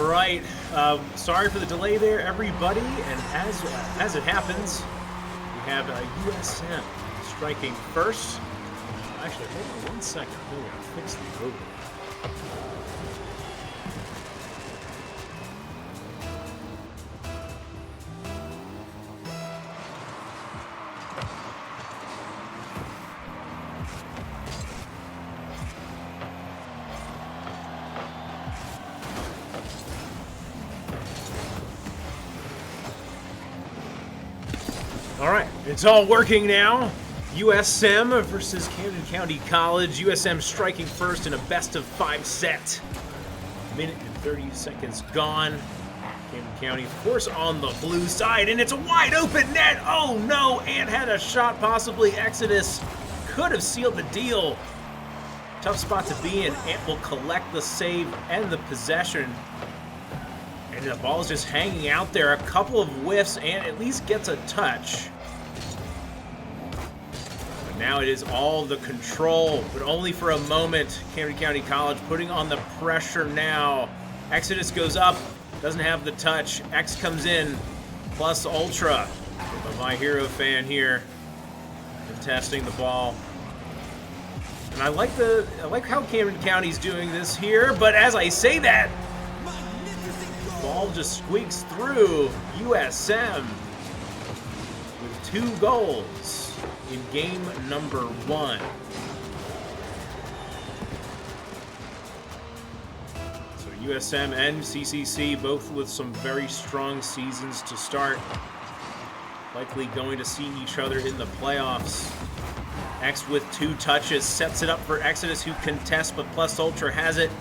right. Sorry for the delay there, everybody. And as it happens, we have USM striking first. Actually, hold on 1 second. I think I gotta fix the overlay. All right, it's all working now. USM versus Camden County College. USM striking first in a best-of-5 set. Minute and 30 seconds gone. Camden County, of course, on the blue side, and it's a wide-open net. Oh, no, Ant had a shot, possibly. Exodus could have sealed the deal. Tough spot to be in. Ant will collect the save and the possession. And the ball is just hanging out there. A couple of whiffs, and at least gets a touch. But now it is all the control, but only for a moment. Camden County College putting on the pressure now. Exodus goes up, doesn't have the touch. X comes in, plus Ultra. My hero fan here, contesting the ball. And I like how Camden County's doing this here, but as I say that, ball just squeaks through. USM with 2 goals in game number 1. So USM and CCC both with some very strong seasons to start. Likely going to see each other in the playoffs. X with 2 touches sets it up for Exodus, who contests, but plus Ultra has it.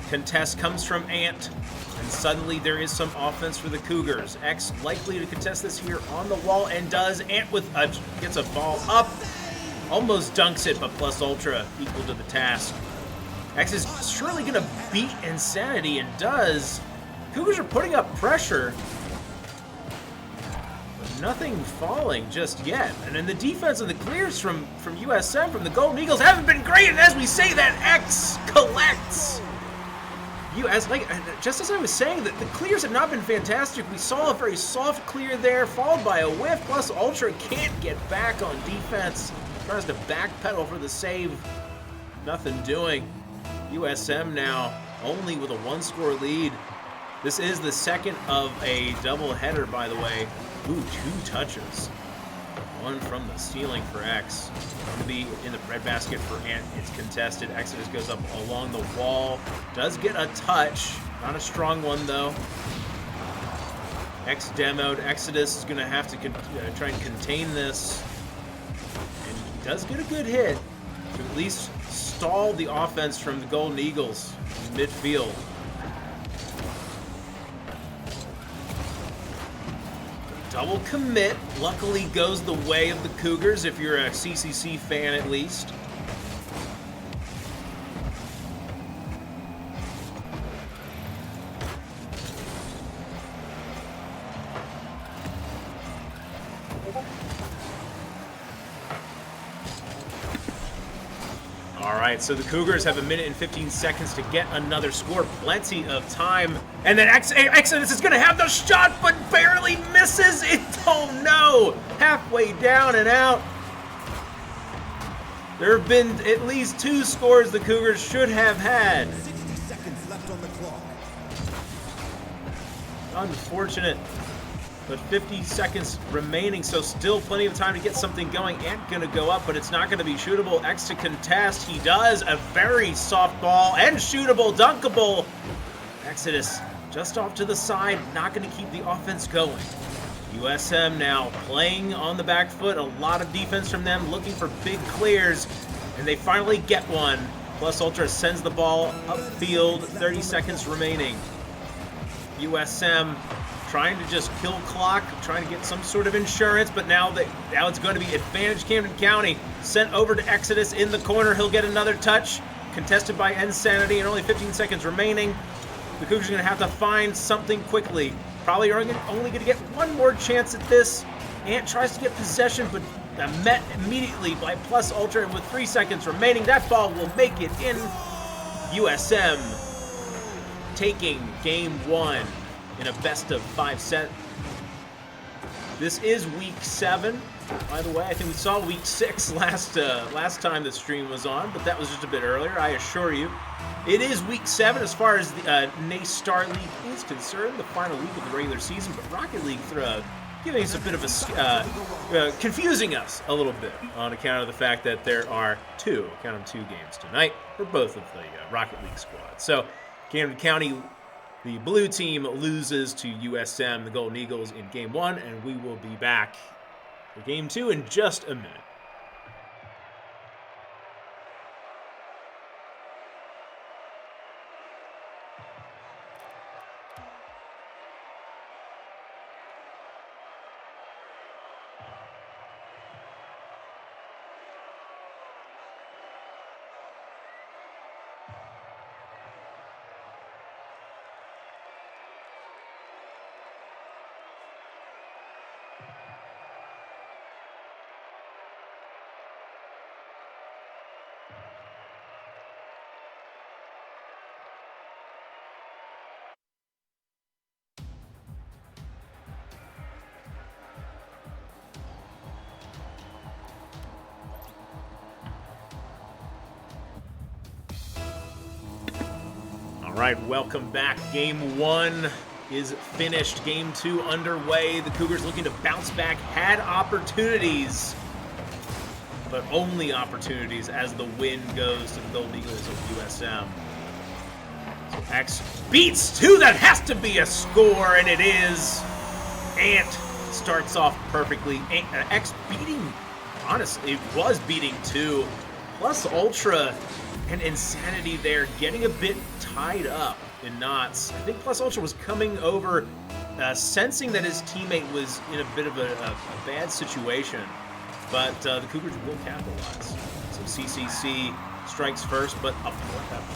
Contest comes from Ant. And suddenly there is some offense for the Cougars. X likely to contest this here on the wall, and does. Ant with gets a ball up, almost dunks it, but plus Ultra equal to the task. X is surely going to beat Insanity, and does. Cougars are putting up pressure, but nothing falling just yet. And then the defense and the clears from USM, from the Golden Eagles, haven't been great. And as we say that, X collects. Just as I was saying, that the clears have not been fantastic. We saw a very soft clear there, followed by a whiff, plus Ultra can't get back on defense. Tries to backpedal for the save. Nothing doing. USM now only with a 1-score lead. This is the second of a doubleheader, by the way. Ooh, 2 touches. 1 from the ceiling for X. Going to be in the red basket for Ant. It's contested. Exodus goes up along the wall. Does get a touch. Not a strong one, though. X demoed. Exodus is going to have to try and contain this. And he does get a good hit to at least stall the offense from the Golden Eagles in midfield. Double commit luckily goes the way of the Cougars, if you're a CCC fan at least. All right, so the Cougars have 1 minute and 15 seconds to get another score. Plenty of time. And then Exodus is going to have the shot, but barely misses it. Oh, no. Halfway down and out. There have been at least 2 scores the Cougars should have had. 60 seconds left on the clock. Unfortunate. But 50 seconds remaining, so still plenty of time to get something going. Ant gonna go up, but it's not gonna be shootable. X to contest, he does. A very soft ball and shootable, dunkable. Exodus just off to the side, not gonna keep the offense going. USM now playing on the back foot. A lot of defense from them, looking for big clears, and they finally get one. Plus Ultra sends the ball upfield, 30 seconds remaining. USM trying to just kill clock, trying to get some sort of insurance, but now it's going to be advantage Camden County. Sent over to Exodus in the corner. He'll get another touch. Contested by Insanity, and only 15 seconds remaining. The Cougars are going to have to find something quickly. Probably only going to get one more chance at this. Ant tries to get possession, but met immediately by Plus Ultra, and with 3 seconds remaining, that ball will make it in. USM taking game 1 in a best-of-5 set. This is week 7. By the way, I think we saw week 6 last time the stream was on, but that was just a bit earlier, I assure you. It is week 7 as far as the NACE Star League is concerned, the final week of the regular season, but Rocket League giving us a bit of a confusing us a little bit on account of the fact that there are two games tonight for both of the Rocket League squads. So Camden County, the blue team, loses to USM, the Golden Eagles, in game 1, and we will be back for game 2 in just a minute. All right, welcome back. Game 1 is finished. Game 2 underway. The Cougars looking to bounce back. Had opportunities, but only opportunities as the win goes to the Golden Eagles of USM. So X beats 2. That has to be a score, and it is. Ant starts off perfectly. X beating, honestly, it was beating 2. Plus Ultra and Insanity there, getting a bit tied up in knots. I think Plus Ultra was coming over, sensing that his teammate was in a bit of a bad situation, but the Cougars will capitalize. So CCC strikes first, but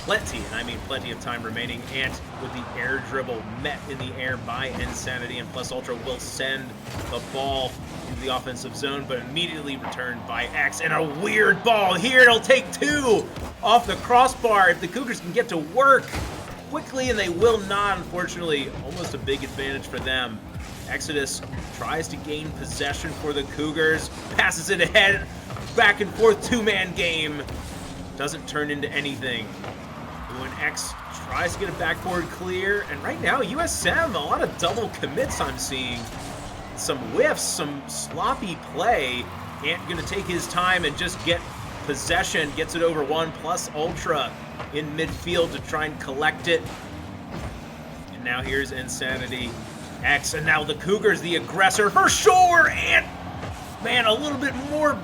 plenty, and I mean plenty of time remaining. Ant with the air dribble met in the air by Insanity, and Plus Ultra will send the ball into the offensive zone, but immediately returned by X, and a weird ball here. It'll take 2 off the crossbar if the Cougars can get to work quickly, and they will not, unfortunately. Almost a big advantage for them. Exodus tries to gain possession for the Cougars, passes it ahead, back and forth, 2-man game. Doesn't turn into anything. When X tries to get a backboard clear, and right now USM, a lot of double commits I'm seeing. Some whiffs, some sloppy play. Ant gonna take his time and just get possession, gets it over 1. Plus Ultra in midfield to try and collect it. And now here's Insanity. X, and now the Cougars, the aggressor for sure. Ant, man, a little bit more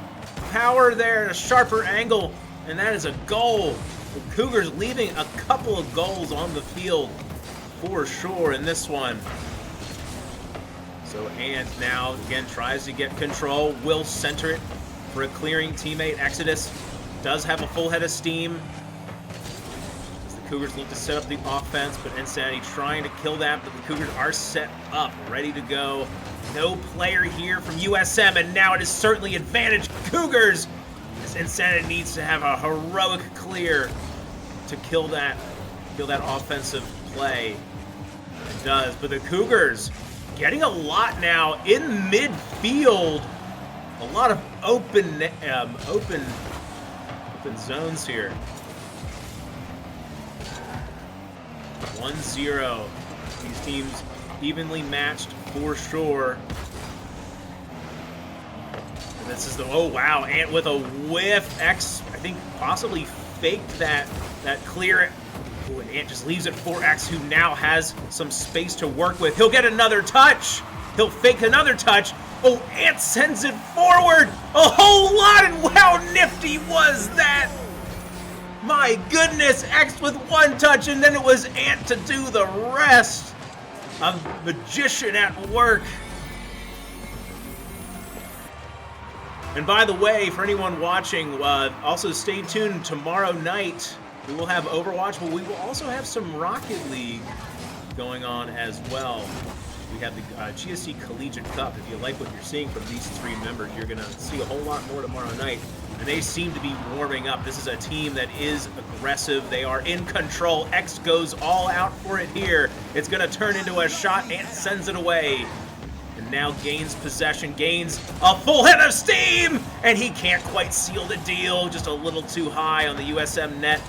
power there, a sharper angle, and that is a goal. The Cougars leaving a couple of goals on the field for sure in this one. So Ant now again tries to get control, will center it for a clearing teammate. Exodus does have a full head of steam as the Cougars look to set up the offense, but Insanity trying to kill that, but the Cougars are set up, ready to go. No player here from USM, and now it is certainly advantage Cougars, as Insanity needs to have a heroic clear to kill that offensive play. It does, but the Cougars getting a lot now in midfield. A lot of open zones here. 1-0. These teams evenly matched for sure. And this is the, oh wow, Ant with a whiff. X, I think, possibly faked that clear. Ooh, and Ant just leaves it for X, who now has some space to work with. He'll get another touch. He'll fake another touch. Oh, Ant sends it forward a whole lot, and how nifty was that? My goodness, X with 1 touch, and then it was Ant to do the rest. A magician at work. And by the way, for anyone watching, also stay tuned tomorrow night. We will have Overwatch, but we will also have some Rocket League going on as well. We have the GSC Collegiate Cup. If you like what you're seeing from these three members, you're going to see a whole lot more tomorrow night. And they seem to be warming up. This is a team that is aggressive. They are in control. X goes all out for it here. It's going to turn into a shot and sends it away. And now gains possession, gains a full head of steam, and he can't quite seal the deal. Just a little too high on the USM net.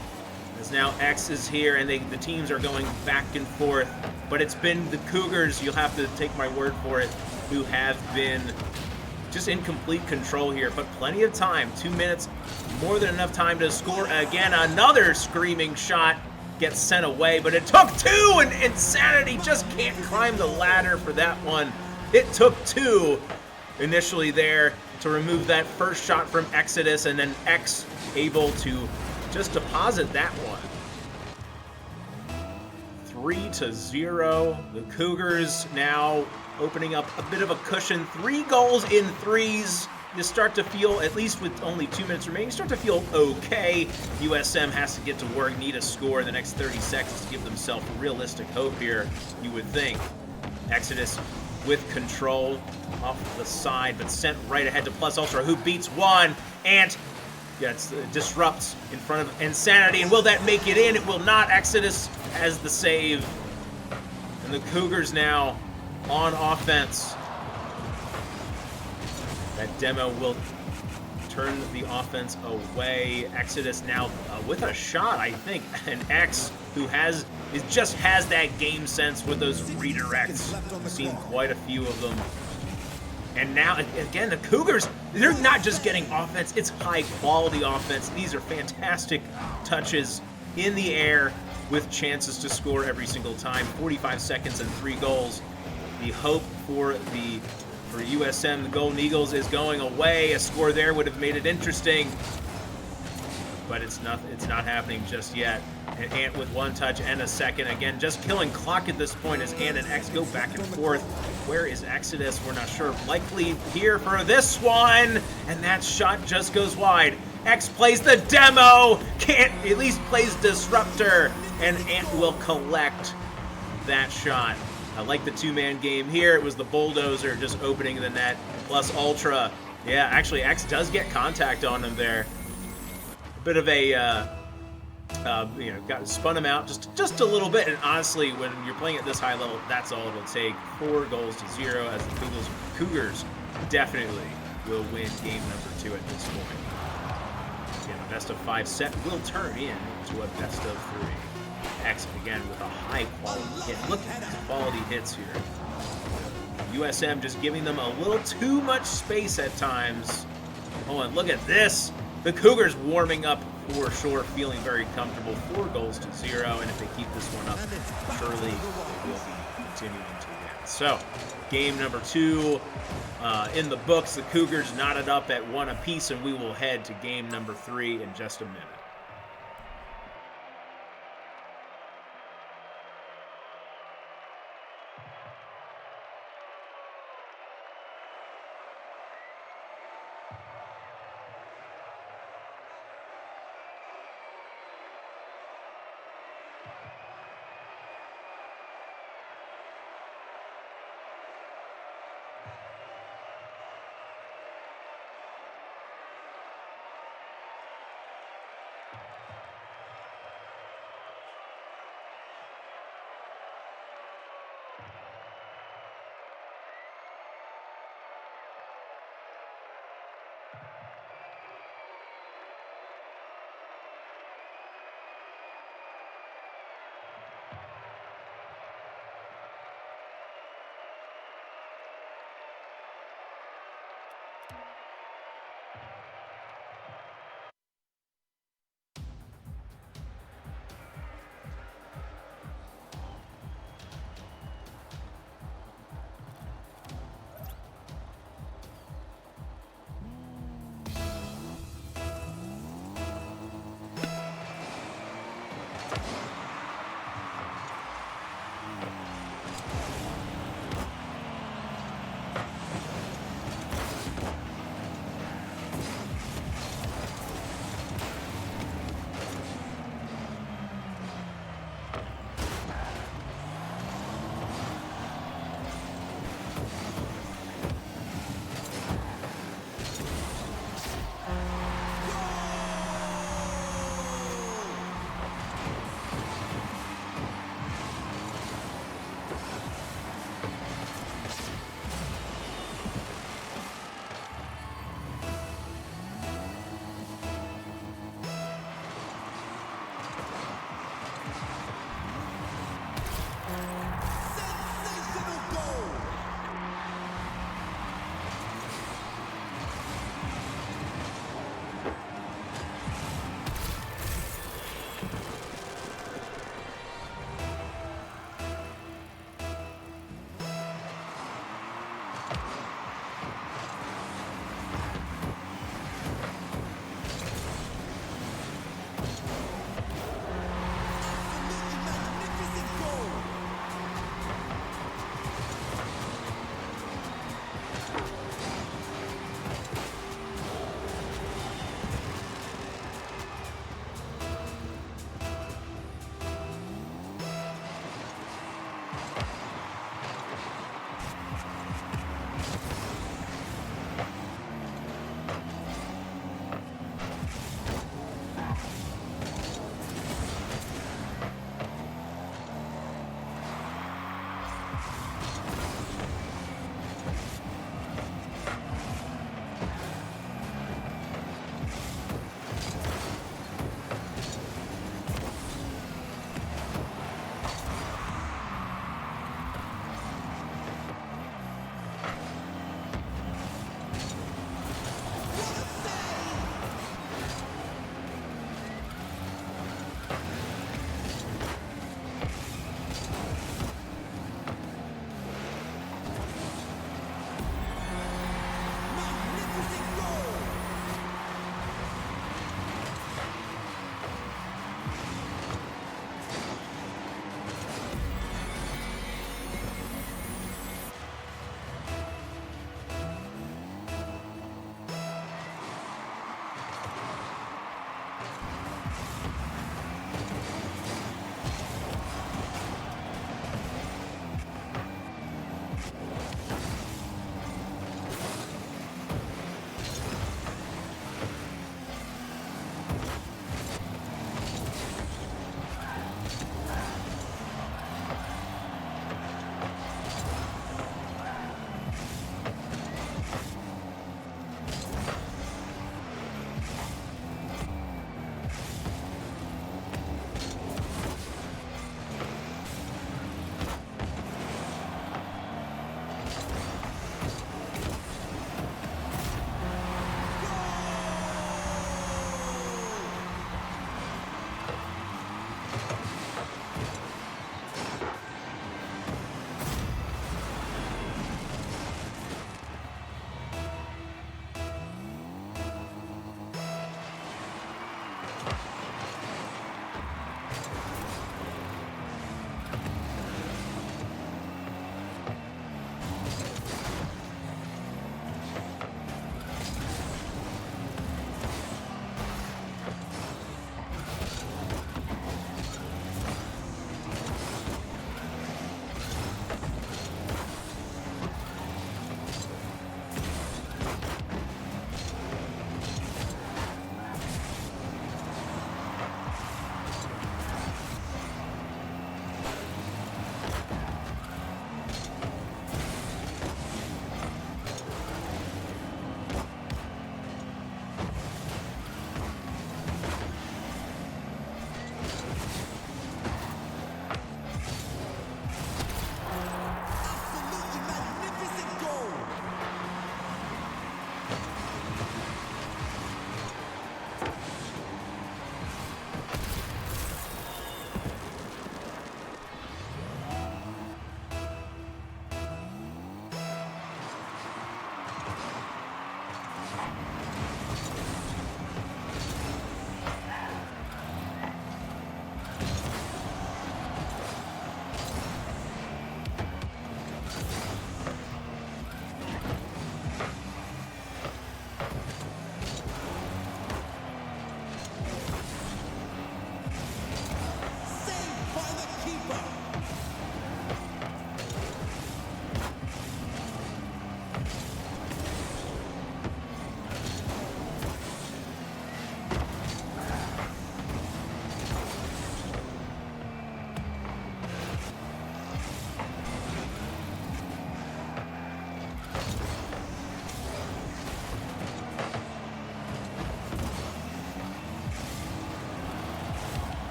As now X is here, and the teams are going back and forth. But it's been the Cougars, you'll have to take my word for it, who have been just in complete control here. But plenty of time, 2 minutes, more than enough time to score again. Another screaming shot gets sent away, but it took two, and Insanity just can't climb the ladder for that one. It took two initially there to remove that first shot from Exodus, and then X able to just deposit that one. 3-0. The Cougars now opening up a bit of a cushion. 3 goals in threes. You start to feel, at least with only 2 minutes remaining, you start to feel okay. USM has to get to work, need a score in the next 30 seconds to give themselves realistic hope here, you would think. Exodus with control off the side, but sent right ahead to Plus Ultra, who beats one. Ant disrupts in front of Insanity, and will that make it in? It will not. Exodus has the save. And the Cougars now on offense. That demo will turn the offense away. Exodus now with a shot, I think, and X, who just has that game sense with those redirects. I've seen quite a few of them. And now, again, the Cougars, they're not just getting offense, it's high-quality offense. These are fantastic touches in the air with chances to score every single time. 45 seconds and 3 goals. The hope for USM, the Golden Eagles, is going away. A score there would have made it interesting, but it's not happening just yet. And Ant with 1 touch and a second. Again, just killing clock at this point as Ant and X go back and forth. Where is Exodus? We're not sure. Likely here for this one, and that shot just goes wide. X plays the demo, can't, at least plays Disruptor, and Ant will collect that shot. I like the 2-man game here. It was the Bulldozer just opening the net, plus Ultra. Yeah, actually, X does get contact on him there. A bit of a, spun him out just a little bit. And honestly, when you're playing at this high level, that's all it'll take. 4 goals to 0 as the Cougars definitely will win game number 2 at this point. Again, a best of 5 set will turn into a best of 3. X again with a high quality hit. Look at the quality hits here. USM just giving them a little too much space at times. Oh, and look at this. The Cougars warming up for sure, feeling very comfortable. 4 goals to 0, and if they keep this one up, surely they will be continuing to win. So, game number 2 in the books. The Cougars knotted up at 1 apiece, and we will head to game number 3 in just a minute. Magnificent goal!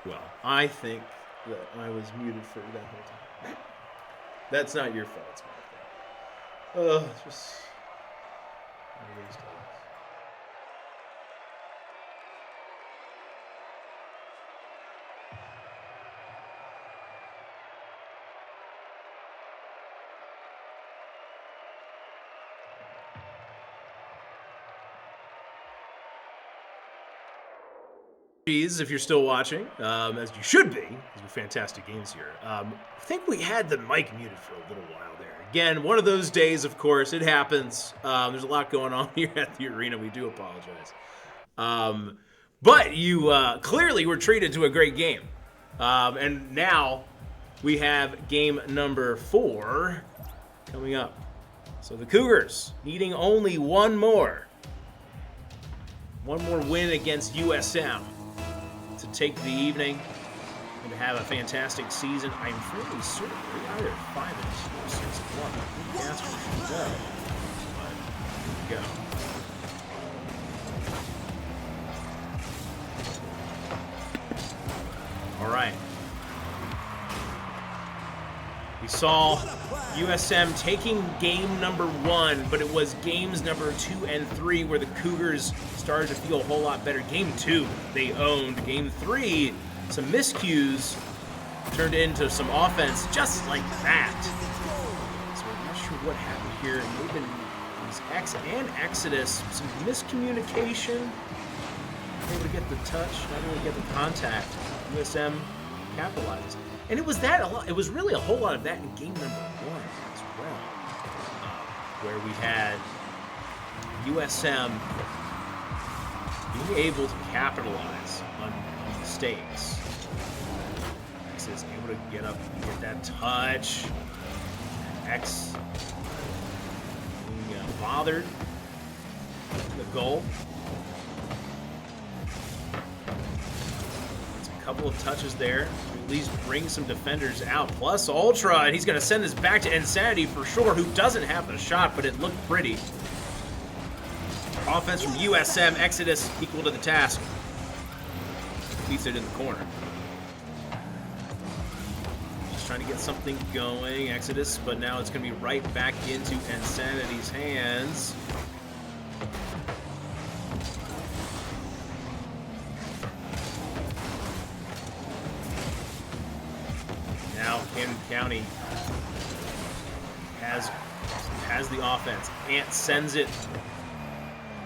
Well, I think that I was muted for that whole time. That's not your fault, it's my fault. It's just one of those days. If you're still watching, as you should be, these are fantastic games here. I think we had the mic muted for a little while there. Again, one of those days, of course, it happens. There's a lot going on here at the arena. We do apologize. But you clearly were treated to a great game. And now we have game number 4 coming up. So the Cougars needing only one more win against USM to take the evening and to have a fantastic season. I'm fairly certain they're either 5-2 or 6-1. The Castro should know. But here we go. All right. We saw USM taking game number 1, but it was games number 2 and 3 where the Cougars started to feel a whole lot better. Game 2, they owned. Game 3, some miscues turned into some offense just like that. So I'm not sure what happened here. It may have been these X and Exodus, some miscommunication. Not able to get the touch, not able to get the contact. USM capitalizes. And it was that a lot. It was really a whole lot of that in game number 1 as well, where we had USM being able to capitalize on mistakes. X is able to get up and get that touch. X being bothered. The goal. Couple of touches there to at least bring some defenders out. Plus Ultra, and he's going to send this back to Insanity for sure, who doesn't have the shot, but it looked pretty. Offense from USM, Exodus equal to the task. Beats it in the corner. Just trying to get something going, Exodus, but now it's going to be right back into Insanity's hands. Now Camden County has the offense. Ant sends it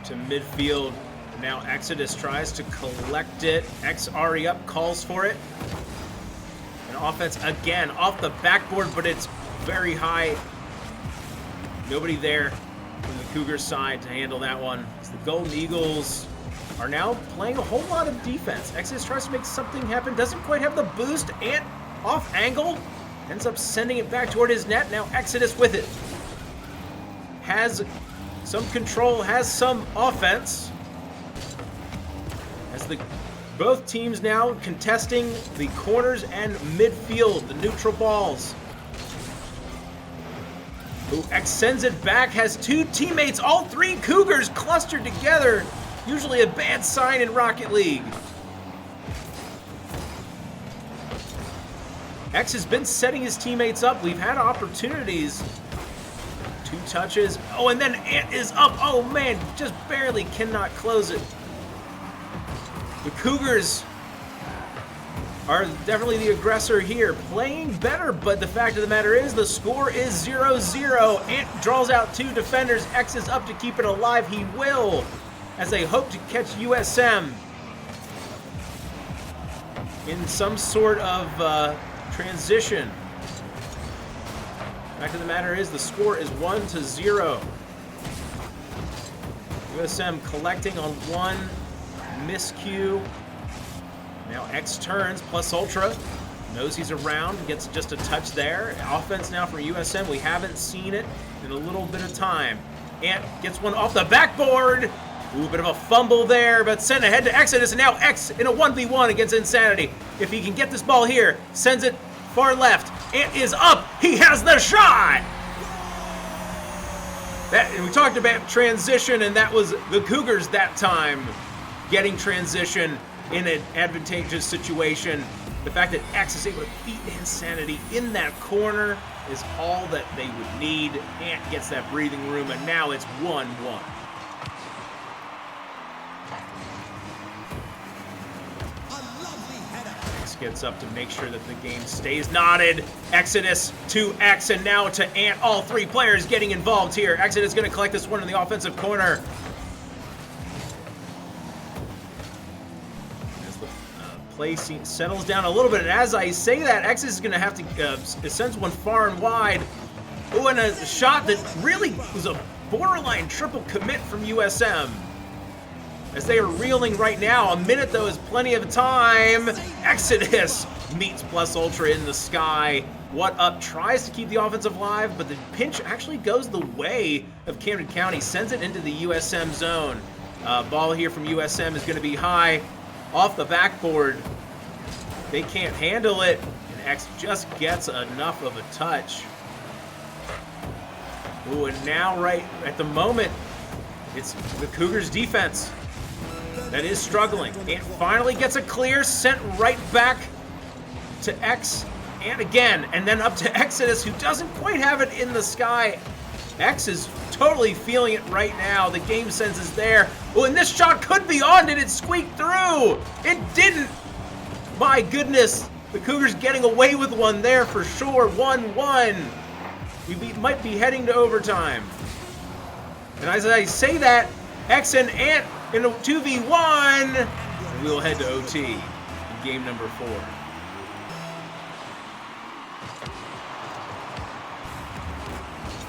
to midfield. Now Exodus tries to collect it. X already up, calls for it. And offense again off the backboard, but it's very high. Nobody there from the Cougars side to handle that one. As the Golden Eagles are now playing a whole lot of defense. Exodus tries to make something happen, doesn't quite have the boost. Ant off angle, ends up sending it back toward his net. Now Exodus with it. Has some control, has some offense. As both teams now contesting the corners and midfield, the neutral balls. Ooh, X sends it back, has 2 teammates, all 3 Cougars clustered together. Usually a bad sign in Rocket League. X has been setting his teammates up. We've had opportunities. 2 touches. Oh, and then Ant is up. Oh, man, just barely cannot close it. The Cougars are definitely the aggressor here. Playing better, but the fact of the matter is the score is 0-0. Ant draws out 2 defenders. X is up to keep it alive. He will, as they hope to catch USM in some sort of transition. Fact of the matter is the score is 1-0. USM collecting on 1 miscue. Now X turns plus Ultra. Knows he's around, gets just a touch there. Offense now for USM. We haven't seen it in a little bit of time. Ant gets one off the backboard. Ooh, bit of a fumble there, but sent ahead to Exodus, and now X in a 1v1 against Insanity. If he can get this ball here, sends it far left. Ant is up. He has the shot. And we talked about transition, and that was the Cougars that time getting transition. in an advantageous situation. The fact that X is able to beat Insanity in that corner is all that they would need. Ant gets that breathing room, and now it's 1-1. X gets up to make sure that the game stays knotted. Exodus to X, and now to Ant. All three players getting involved here. Exodus going to collect this one in the offensive corner. Play settles down a little bit, and as I say that, X is going to have to send one far and wide. Oh, and a shot that really was a borderline triple commit from USM. As they are reeling right now, a minute though is plenty of time. Exodus meets Plus Ultra in the sky. What Up tries to keep the offensive alive, but the pinch actually goes the way of Camden County, sends it into the USM zone. Ball here from USM is going to be high. Off the backboard, they can't handle it, and X just gets enough of a touch. Ooh, and now right at the moment, it's the Cougars defense that is struggling. And finally gets a clear, sent right back to X, and again, and then up to Exodus, who doesn't quite have it in the sky. X is totally feeling it right now. The game sense is there. Oh, and this shot could be on. Did it squeak through? It didn't. My goodness. The Cougars getting away with one there for sure. 1-1. We might be heading to overtime. And as I say that, X and Ant in a 2v1. And we'll head to OT in game number 4.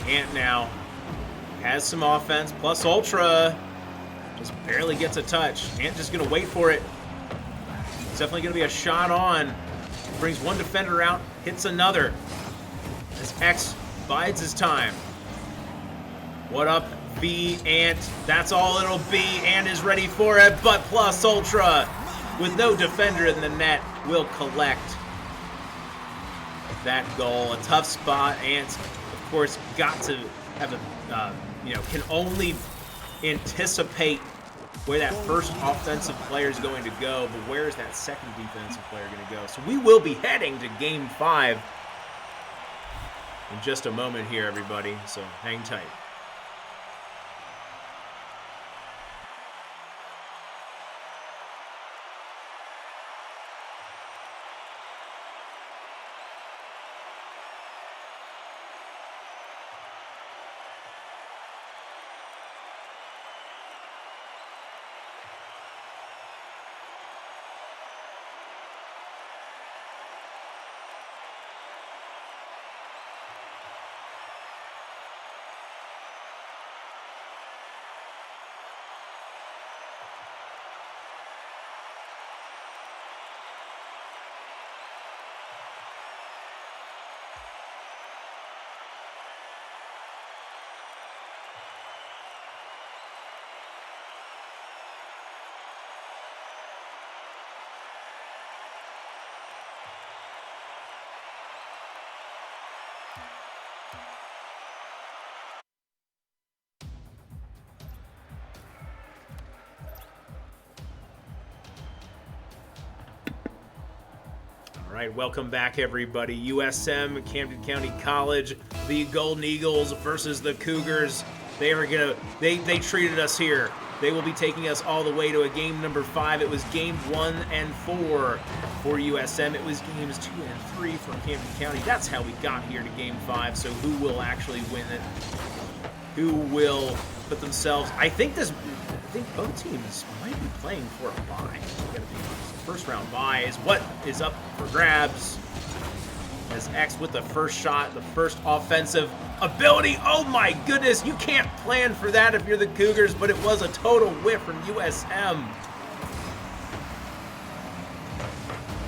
Ant now has some offense. Plus Ultra just barely gets a touch. Ant just going to wait for it. It's definitely going to be a shot on. Brings one defender out, hits another. As X bides his time. What Up, V, Ant. That's all it'll be. Ant is ready for it, but Plus Ultra, with no defender in the net, will collect that goal. A tough spot. Ant, of course, got to have a, can only anticipate where that first offensive player is going to go, but where is that second defensive player going to go? So we will be heading to Game 5 in just a moment here, everybody, so hang tight. All right, welcome back, everybody. USM, Camden County College, the Golden Eagles versus the Cougars. They treated us here. They will be taking us all the way to a game number 5. It was game 1 and 4 for USM. It was games 2 and 3 for Camden County. That's how we got here to game 5. So who will actually win it? Who will put themselves? I think both teams might be playing for a bye. First round bye is what is up for grabs. As X with the first shot, the first offensive ability. Oh my goodness, you can't plan for that if you're the Cougars, but it was a total whiff from USM.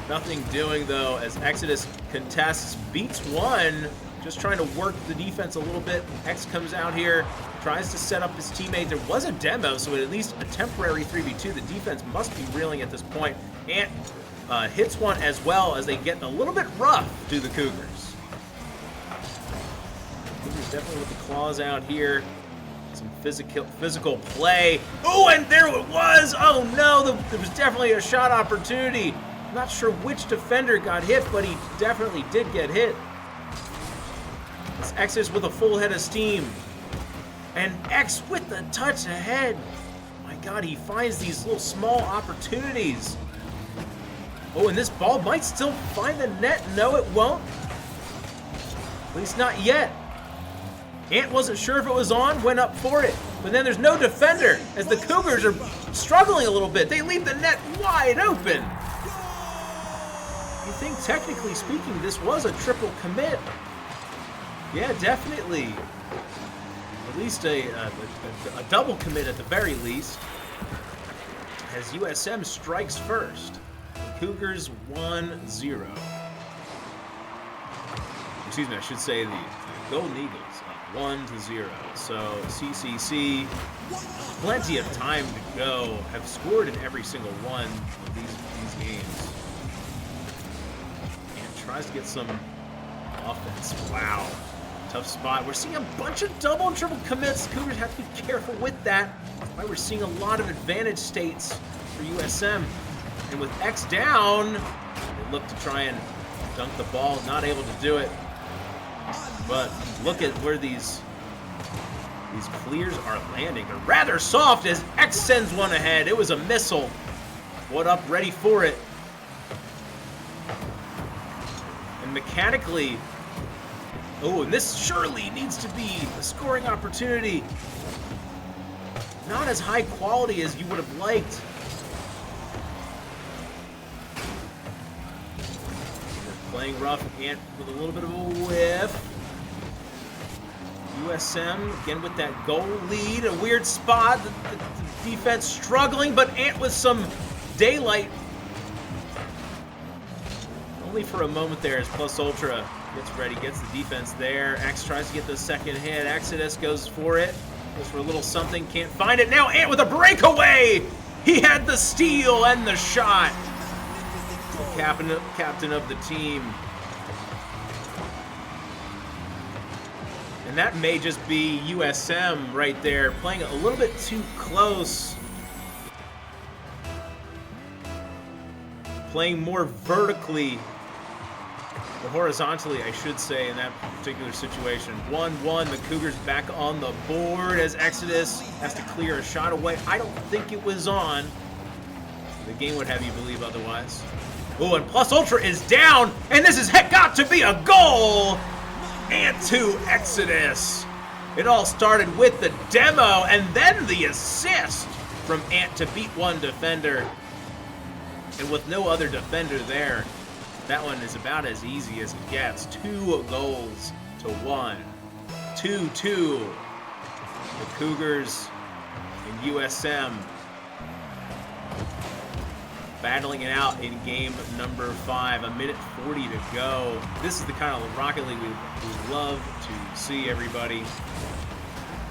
Nothing doing though as Exodus contests, beats one, just trying to work the defense a little bit. X comes out here, tries to set up his teammate. There was a demo, so at least a temporary 3v2. The defense must be reeling at this point. Ant hits one as well as they get a little bit rough to the Cougars. Cougars definitely with the claws out here. Some physical play. Oh, and there it was! Oh no, there was definitely a shot opportunity. I'm not sure which defender got hit, but he definitely did get hit. It's Exodus with a full head of steam. And X with the touch ahead. My God, he finds these little small opportunities. Oh, and this ball might still find the net. No, it won't. At least not yet. Ant wasn't sure if it was on, went up for it. But then there's no defender as the Cougars are struggling a little bit. They leave the net wide open. You think, technically speaking, this was a triple commit? Yeah, definitely. At least a double commit at the very least. As USM strikes first. The Cougars 1-0. Excuse me, I should say the Golden Eagles up 1-0. So CCC, plenty of time to go. Have scored in every single one of these games. And tries to get some offense. Wow. Tough spot. We're seeing a bunch of double and triple commits. Cougars have to be careful with that. That's why we're seeing a lot of advantage states for USM. And with X down, they look to try and dunk the ball. Not able to do it. But look at where these clears are landing. They're rather soft as X sends one ahead. It was a missile. What up, ready for it. And mechanically, oh, and this surely needs to be a scoring opportunity. Not as high quality as you would have liked. We're playing rough, Ant with a little bit of a whiff. USM, again with that goal lead, a weird spot. The defense struggling, but Ant with some daylight. Only for a moment there as Plus Ultra gets ready, gets the defense there. X tries to get the second hit. Exodus goes for it. Goes for a little something, can't find it. Now Ant with a breakaway! He had the steal and the shot. The captain of the team. And that may just be USM right there, playing a little bit too close. Playing more vertically, or horizontally, I should say, in that particular situation. 1-1, the Cougars back on the board as Exodus has to clear a shot away. I don't think it was on. The game would have you believe otherwise. Oh, and Plus Ultra is down, and this has got to be a goal! And to Exodus. It all started with the demo and then the assist from Ant to beat one defender. And with no other defender there, that one is about as easy as it gets. 2 goals to 1. 2-2. The Cougars and USM battling it out in game number 5. 1:40 to go. This is the kind of Rocket League we love to see, everybody.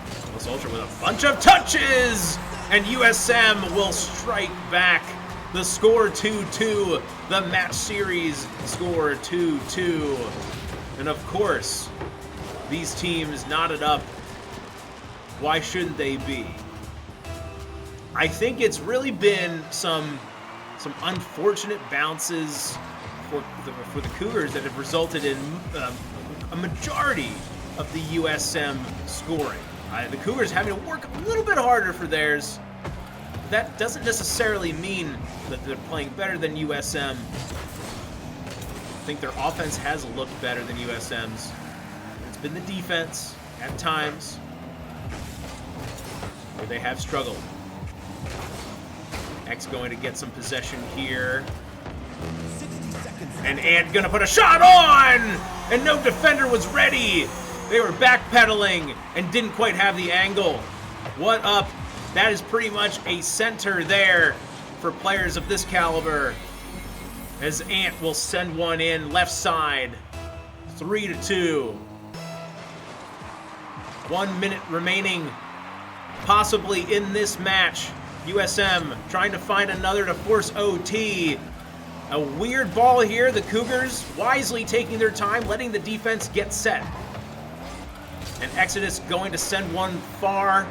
Plus Ultra with a bunch of touches! And USM will strike back. The score 2-2. The match series score 2-2. And of course, these teams knotted up. Why shouldn't they be? I think it's really been some unfortunate bounces for the Cougars that have resulted in a majority of the USM scoring. The Cougars having to work a little bit harder for theirs. That doesn't necessarily mean that they're playing better than USM. I think their offense has looked better than USM's. It's been the defense at times where they have struggled. X going to get some possession here. 60 seconds. And Ant gonna put a shot on! And no defender was ready! They were backpedaling and didn't quite have the angle. What up? That is pretty much a center there for players of this caliber. As Ant will send one in left side. 3-2. 1 minute remaining, possibly in this match. USM trying to find another to force OT. A weird ball here. The Cougars wisely taking their time, letting the defense get set. And Exodus going to send one far.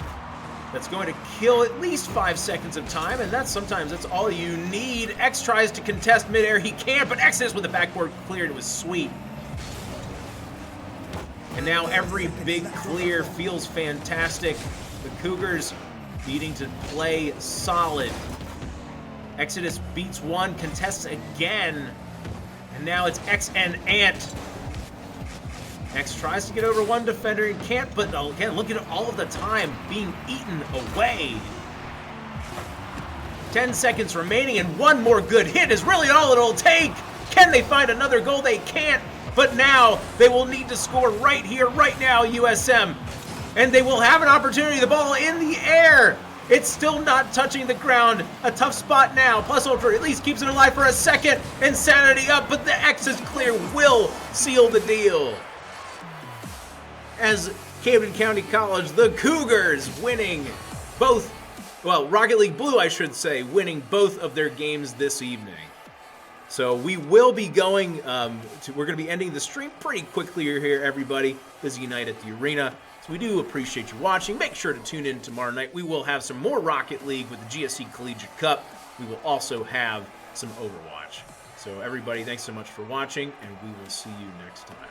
That's going to kill at least 5 seconds of time, and sometimes that's all you need. X tries to contest midair. He can't, but Exodus with the backboard cleared. It was sweet. And now every big clear feels fantastic. The Cougars needing to play solid. Exodus beats one, contests again. And now it's X and Ant. X tries to get over one defender and can't, but again, look at all of the time being eaten away. 10 seconds remaining, and one more good hit is really all it'll take. Can they find another goal? They can't, but now they will need to score right here, right now, USM. And they will have an opportunity, the ball in the air. It's still not touching the ground. A tough spot now. Plus Ultra at least keeps it alive for a second. Insanity up, but the X is clear will seal the deal. As Camden County College, the Cougars winning both, well, Rocket League Blue, I should say, winning both of their games this evening. So we will be going, we're going to be ending the stream pretty quickly here, everybody. Busy night at the arena. So we do appreciate you watching. Make sure to tune in tomorrow night. We will have some more Rocket League with the GSC Collegiate Cup. We will also have some Overwatch. So everybody, thanks so much for watching, and we will see you next time.